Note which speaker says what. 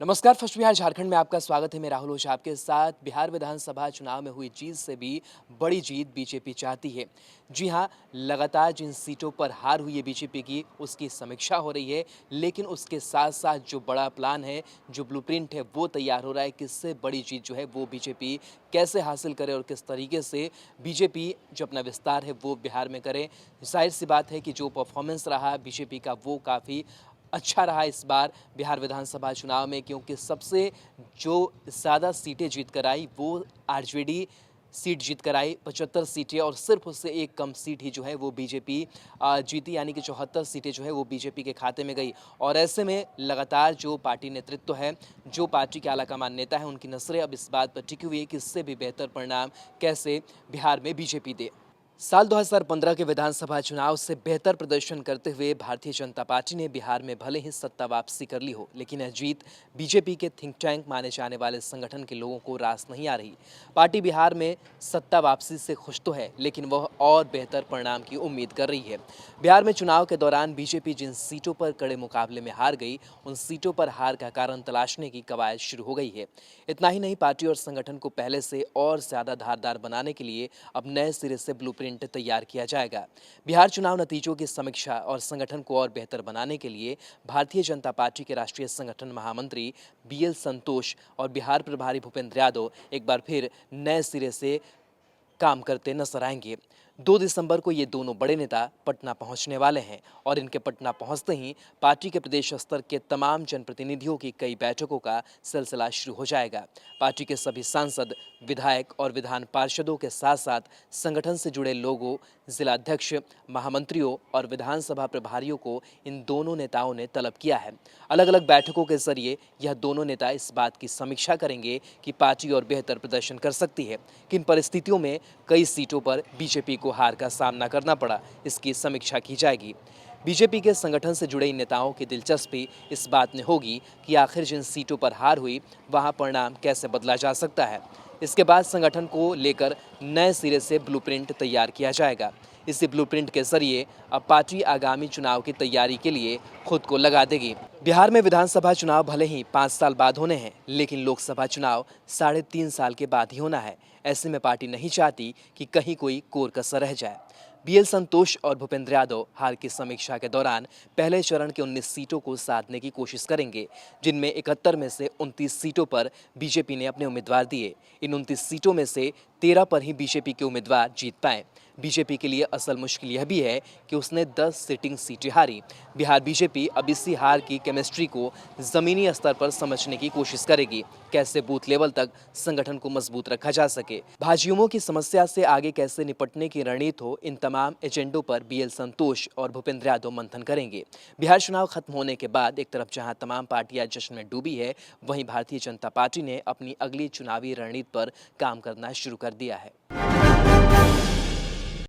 Speaker 1: नमस्कार। फर्स्ट बिहार झारखंड में आपका स्वागत है। मैं राहुल ओझा आपके साथ। बिहार विधानसभा चुनाव में हुई जीत से भी बड़ी जीत बीजेपी चाहती है। जी हां, लगातार जिन सीटों पर हार हुई है बीजेपी की, उसकी समीक्षा हो रही है। लेकिन उसके साथ-साथ जो बड़ा प्लान है, जो ब्लूप्रिंट है, वो तैयार हो रहा है कि इससे बड़ी जीत जो है वो बीजेपी कैसे हासिल करे और किस तरीके से बीजेपी जो अपना विस्तार है वो बिहार में करे। ज़ाहिर-सी बात है कि जो परफॉर्मेंस रहा बीजेपी का वो काफ़ी अच्छा रहा इस बार बिहार विधानसभा चुनाव में, क्योंकि सबसे जो ज़्यादा सीटें जीत कर आई वो आरजेडी सीट जीत कर आई 75 सीटें, और सिर्फ उससे एक कम सीट ही जो है वो बीजेपी जीती, यानी कि 74 सीटें जो है वो बीजेपी के खाते में गई। और ऐसे में लगातार जो पार्टी नेतृत्व है, जो पार्टी के आलाकमान नेता है, उनकी नज़रें अब इस बात पर टिकी हुई है कि इससे भी बेहतर परिणाम कैसे बिहार में बीजेपी दे। साल 2015 के विधानसभा चुनाव से बेहतर प्रदर्शन करते हुए भारतीय जनता पार्टी ने बिहार में भले ही सत्ता वापसी कर ली हो, लेकिन यह जीत बीजेपी के थिंक टैंक माने जाने वाले संगठन के लोगों को रास नहीं आ रही। पार्टी बिहार में सत्ता वापसी से खुश तो है, लेकिन वह और बेहतर परिणाम की उम्मीद कर रही है। बिहार में चुनाव के दौरान बीजेपी जिन सीटों पर कड़े मुकाबले में हार गई, उन सीटों पर हार का कारण तलाशने की कवायद शुरू हो गई है। इतना ही नहीं, पार्टी और संगठन को पहले से और ज्यादा धारदार बनाने के लिए अब नए सिरे से ब्लूप्रिंट तैयार किया जाएगा। बिहार चुनाव नतीजों की समीक्षा और संगठन को और बेहतर बनाने के लिए भारतीय जनता पार्टी के राष्ट्रीय संगठन महामंत्री बीएल संतोष और बिहार प्रभारी भूपेंद्र यादव एक बार फिर नए सिरे से काम करते नजर आएंगे। 2 दिसंबर को ये दोनों बड़े नेता पटना पहुंचने वाले हैं, और इनके पटना पहुंचते ही पार्टी के प्रदेश स्तर के तमाम जनप्रतिनिधियों की कई बैठकों का सिलसिला शुरू हो जाएगा। पार्टी के सभी सांसद, विधायक और विधान पार्षदों के साथ साथ संगठन से जुड़े लोगों, जिलाध्यक्ष, महामंत्रियों और विधानसभा प्रभारियों को इन दोनों नेताओं ने तलब किया है। अलग अलग बैठकों के जरिए यह दोनों नेता इस बात की समीक्षा करेंगे कि पार्टी और बेहतर प्रदर्शन कर सकती है। किन परिस्थितियों में कई सीटों पर बीजेपी को हार का सामना करना पड़ा, इसकी समीक्षा की जाएगी। बीजेपी के संगठन से जुड़े इन नेताओं की दिलचस्पी इस बात में होगी कि आखिर जिन सीटों पर हार हुई, वहां परिणाम कैसे बदला जा सकता है। इसके बाद संगठन को लेकर नए सिरे से ब्लूप्रिंट तैयार किया जाएगा। इसी ब्लूप्रिंट के जरिए अब पार्टी आगामी चुनाव की तैयारी के लिए खुद को लगा देगी। बिहार में विधानसभा चुनाव भले ही 5 साल बाद होने हैं, लेकिन लोकसभा चुनाव 3.5 साल के बाद ही होना है। ऐसे में पार्टी नहीं चाहती कि कहीं कोई कोर कसर रह जाए। बीएल संतोष और भूपेंद्र यादव हार की समीक्षा के दौरान पहले चरण के 19 सीटों को साधने की कोशिश करेंगे, जिनमें 71 में से 29 सीटों पर बीजेपी ने अपने उम्मीदवार दिए। इन 29 सीटों में से 13 पर ही बीजेपी के उम्मीदवार जीत पाए। बीजेपी के लिए असल मुश्किल यह भी है कि उसने 10 सिटिंग सीटें हारी। बिहार बीजेपी अब इसी हार की केमिस्ट्री को जमीनी स्तर पर समझने की कोशिश करेगी, कैसे बूथ लेवल तक संगठन को मजबूत रखा जा सके। भाजयुमों की समस्या से आगे कैसे निपटने की रणनीति हो, इन तमाम एजेंडों पर बीएल संतोष और भूपेंद्र यादव मंथन करेंगे। बिहार चुनाव खत्म होने के बाद एक तरफ जहां तमाम पार्टियां जश्न में डूबी है, वहीं भारतीय जनता पार्टी ने अपनी अगली चुनावी रणनीति पर काम करना शुरू कर दिया है।